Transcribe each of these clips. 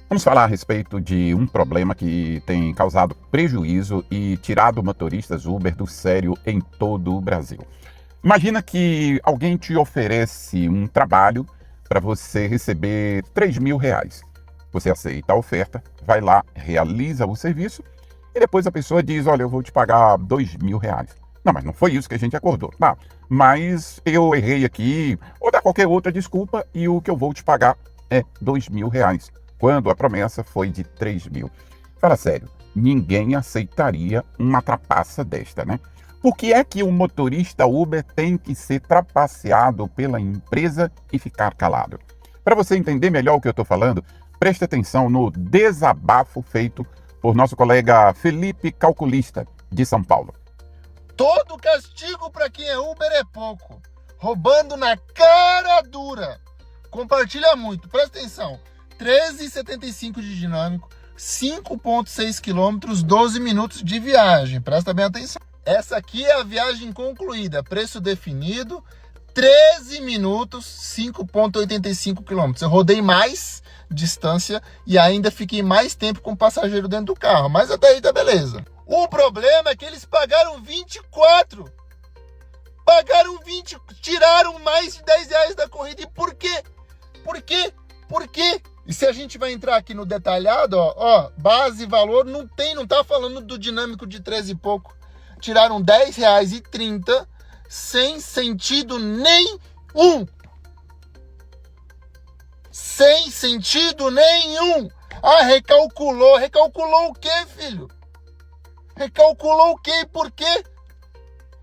Vamos falar a respeito de um problema que tem causado prejuízo e tirado motoristas Uber do sério em todo o Brasil. Imagina que alguém te oferece um trabalho para você receber R$ 3.000. Você aceita a oferta, vai lá, realiza o serviço e depois a pessoa diz, olha, eu vou te pagar R$ 2.000. Não, mas não foi isso que a gente acordou. Tá, mas eu errei aqui, ou dá qualquer outra desculpa e o que eu vou te pagar é R$ 2.000, quando a promessa foi de 3.000. Fala sério, ninguém aceitaria uma trapaça desta, né? Por que é que o motorista Uber tem que ser trapaceado pela empresa e ficar calado? Para você entender melhor o que eu estou falando, preste atenção no desabafo feito por nosso colega Felipe Calculista, de São Paulo. Todo castigo para quem é Uber é pouco. Roubando na cara dura. Compartilha muito, presta atenção. 13,75 de dinâmico, 5,6 km, 12 minutos de viagem. Presta bem atenção. Essa aqui é a viagem concluída. Preço definido, 13 minutos, 5,85 km. Eu rodei mais distância e ainda fiquei mais tempo com o passageiro dentro do carro. Mas até aí tá beleza. O problema é que eles pagaram 24. Pagaram 20, tiraram mais de R$ 10 da corrida. E por quê? Por quê? Por quê? E se a gente vai entrar aqui no detalhado, ó, base e valor, não tá falando do dinâmico de 13 e pouco. Tiraram R$ 10,30 sem sentido nenhum. Sem sentido nenhum. Ah, recalculou. Recalculou o quê, filho? Recalculou o quê e por quê?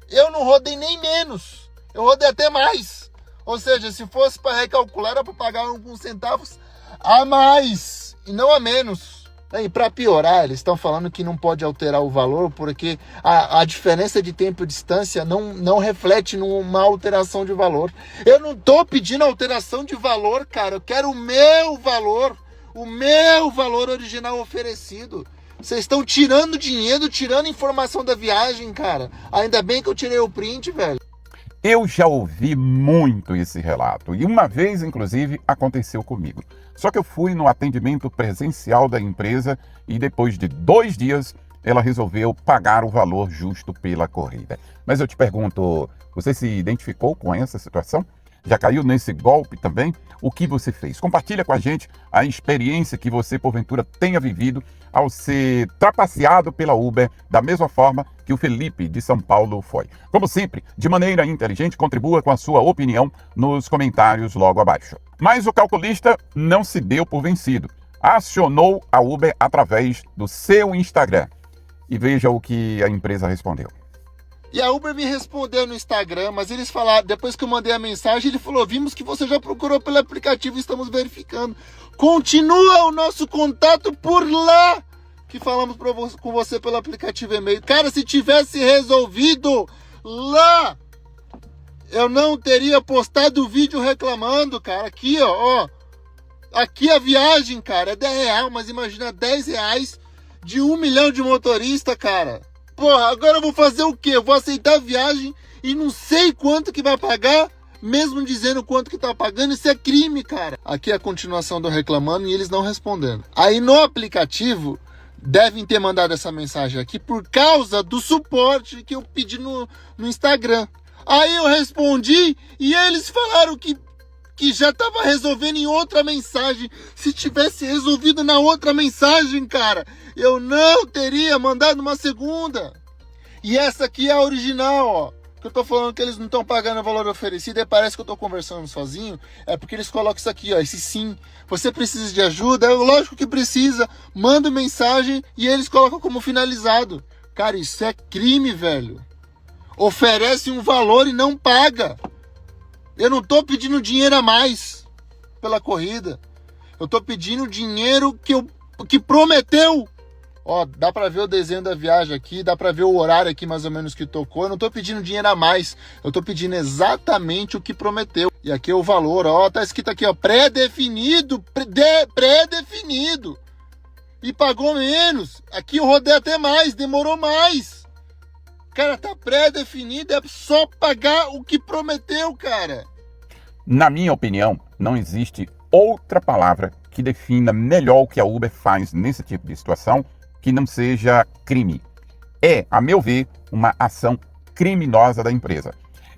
Eu não rodei nem menos. Eu rodei até mais. Ou seja, se fosse para recalcular, era para pagar alguns centavos a mais e não a menos. E para piorar, eles estão falando que não pode alterar o valor porque a diferença de tempo e distância não reflete numa alteração de valor. Eu não estou pedindo alteração de valor, cara. Eu quero o meu valor original oferecido. Vocês estão tirando dinheiro, tirando informação da viagem, cara. Ainda bem que eu tirei o print, velho. Eu já ouvi muito esse relato e uma vez, inclusive, aconteceu comigo. Só que eu fui no atendimento presencial da empresa e depois de 2 dias ela resolveu pagar o valor justo pela corrida. Mas eu te pergunto, você se identificou com essa situação? Já caiu nesse golpe também? O que você fez? Compartilha com a gente a experiência que você, porventura, tenha vivido ao ser trapaceado pela Uber, da mesma forma que o Felipe de São Paulo foi. Como sempre, de maneira inteligente, contribua com a sua opinião nos comentários logo abaixo. Mas o calculista não se deu por vencido. Acionou a Uber através do seu Instagram. E veja o que a empresa respondeu. E a Uber me respondeu no Instagram, mas eles falaram, depois que eu mandei a mensagem, ele falou, vimos que você já procurou pelo aplicativo, estamos verificando. Continua o nosso contato por lá, que falamos com você pelo aplicativo e-mail. Cara, se tivesse resolvido lá, eu não teria postado o vídeo reclamando, cara. Aqui, ó. Aqui a viagem, cara, é R$ 10, mas imagina R$ 10 de 1 milhão de motoristas, cara. Porra, agora eu vou fazer o quê? Eu vou aceitar a viagem e não sei quanto que vai pagar, mesmo dizendo quanto que tá pagando. Isso é crime, cara. Aqui é a continuação do reclamando e eles não respondendo. Aí no aplicativo, devem ter mandado essa mensagem aqui por causa do suporte que eu pedi no Instagram. Aí eu respondi e eles falaram que já estava resolvendo em outra mensagem. Se tivesse resolvido na outra mensagem, cara, eu não teria mandado uma segunda. E essa aqui é a original, ó. Que eu tô falando que eles não estão pagando o valor oferecido e parece que eu tô conversando sozinho. É porque eles colocam isso aqui, ó. Esse sim. Você precisa de ajuda? Lógico que precisa. Manda mensagem e eles colocam como finalizado. Cara, isso é crime, velho. Oferece um valor e não paga. Eu não tô pedindo dinheiro a mais pela corrida. Eu tô pedindo dinheiro que prometeu. Ó, dá pra ver o desenho da viagem aqui, dá pra ver o horário aqui mais ou menos que tocou. Eu não tô pedindo dinheiro a mais. Eu tô pedindo exatamente o que prometeu. E aqui é o valor, ó, tá escrito aqui, ó, pré-definido, pré-definido. E pagou menos. Aqui eu rodei até mais, demorou mais. Cara, tá pré-definido, é só pagar o que prometeu, cara. Na minha opinião, não existe outra palavra que defina melhor o que a Uber faz nesse tipo de situação, que não seja crime. É, a meu ver, uma ação criminosa da empresa.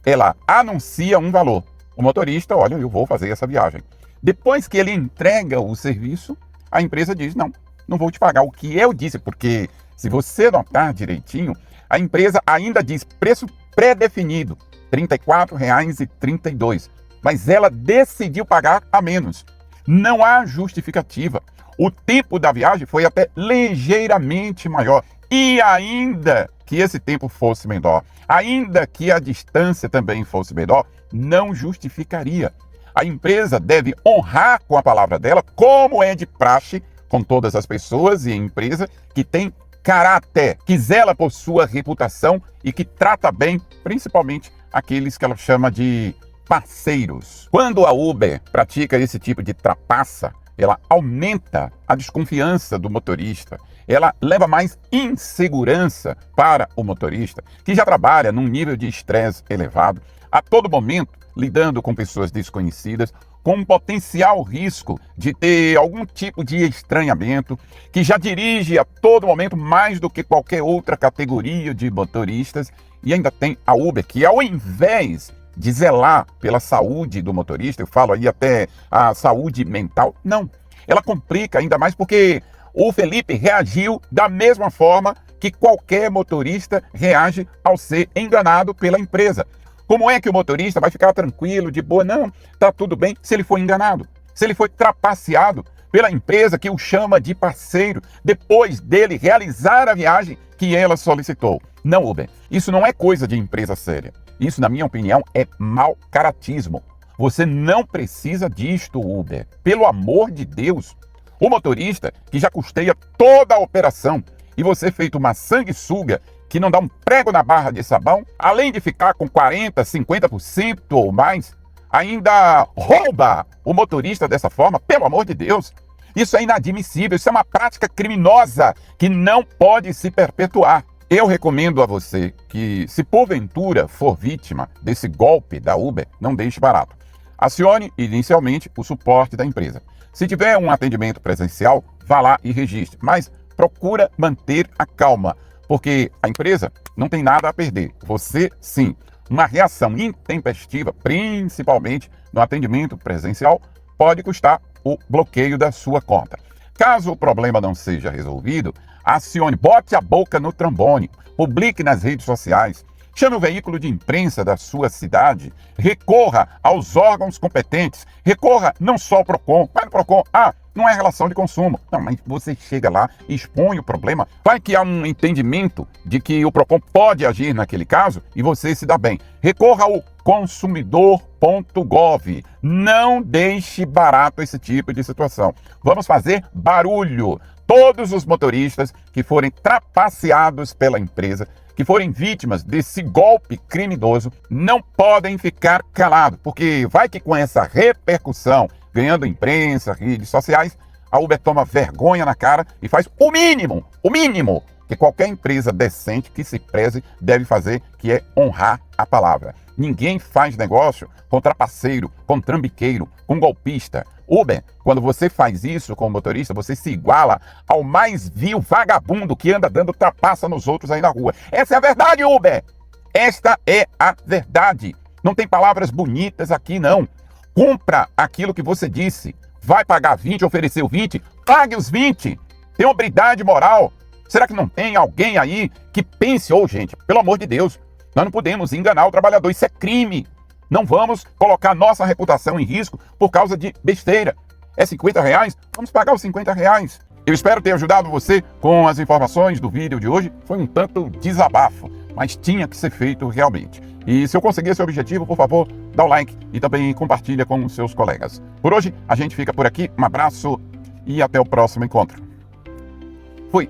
Ela anuncia um valor. O motorista, olha, eu vou fazer essa viagem. Depois que ele entrega o serviço, a empresa diz, não vou te pagar o que eu disse, porque se você notar direitinho, a empresa ainda diz preço pré-definido, R$ 34,32, mas ela decidiu pagar a menos. Não há justificativa. O tempo da viagem foi até ligeiramente maior. E ainda que esse tempo fosse menor, ainda que a distância também fosse menor, não justificaria. A empresa deve honrar com a palavra dela, como é de praxe com todas as pessoas e empresa que tem caráter, que zela por sua reputação e que trata bem, principalmente, aqueles que ela chama de parceiros. Quando a Uber pratica esse tipo de trapaça, ela aumenta a desconfiança do motorista, ela leva mais insegurança para o motorista, que já trabalha num nível de estresse elevado, a todo momento lidando com pessoas desconhecidas, com um potencial risco de ter algum tipo de estranhamento, que já dirige a todo momento mais do que qualquer outra categoria de motoristas, e ainda tem a Uber, que ao invés de zelar pela saúde do motorista, eu falo aí até a saúde mental, não. Ela complica ainda mais porque o Felipe reagiu da mesma forma que qualquer motorista reage ao ser enganado pela empresa. Como é que o motorista vai ficar tranquilo, de boa? Não, tá tudo bem se ele foi enganado, se ele foi trapaceado pela empresa que o chama de parceiro, depois dele realizar a viagem que ela solicitou. Não, Uber, isso não é coisa de empresa séria. Isso, na minha opinião, é mau caratismo. Você não precisa disto, Uber. Pelo amor de Deus. O motorista que já custeia toda a operação e você feito uma sanguessuga que não dá um prego na barra de sabão, além de ficar com 40%, 50% ou mais, ainda rouba o motorista dessa forma, pelo amor de Deus. Isso é inadmissível, isso é uma prática criminosa que não pode se perpetuar. Eu recomendo a você que, se porventura for vítima desse golpe da Uber, não deixe barato. Acione inicialmente o suporte da empresa. Se tiver um atendimento presencial, vá lá e registre, mas procura manter a calma, porque a empresa não tem nada a perder. Você, sim. Uma reação intempestiva, principalmente no atendimento presencial, pode custar o bloqueio da sua conta. Caso o problema não seja resolvido, acione, bote a boca no trombone, publique nas redes sociais, chame o veículo de imprensa da sua cidade, recorra aos órgãos competentes, recorra não só ao PROCON, vai no PROCON, não é relação de consumo. Não, mas você chega lá, expõe o problema, vai que há um entendimento de que o PROCON pode agir naquele caso e você se dá bem. Recorra ao consumidor.gov. Não deixe barato esse tipo de situação. Vamos fazer barulho. Todos os motoristas que forem trapaceados pela empresa, que forem vítimas desse golpe criminoso, não podem ficar calados, porque vai que com essa repercussão, ganhando imprensa, redes sociais, a Uber toma vergonha na cara e faz o mínimo que qualquer empresa decente que se preze deve fazer, que é honrar a palavra. Ninguém faz negócio com trapaceiro, com trambiqueiro, com golpista. Uber, quando você faz isso com o motorista, você se iguala ao mais vil vagabundo que anda dando trapaça nos outros aí na rua. Essa é a verdade, Uber! Esta é a verdade. Não tem palavras bonitas aqui, não. Cumpra aquilo que você disse. Vai pagar 20, ofereceu 20, pague os 20. Tem hombridade moral. Será que não tem alguém aí que pense, gente, pelo amor de Deus, nós não podemos enganar o trabalhador, isso é crime. Não vamos colocar nossa reputação em risco por causa de besteira. É R$50? Vamos pagar os R$50. Eu espero ter ajudado você com as informações do vídeo de hoje. Foi um tanto desabafo, mas tinha que ser feito realmente. E se eu conseguir esse objetivo, por favor, dá o like e também compartilha com os seus colegas. Por hoje, a gente fica por aqui. Um abraço e até o próximo encontro. Fui!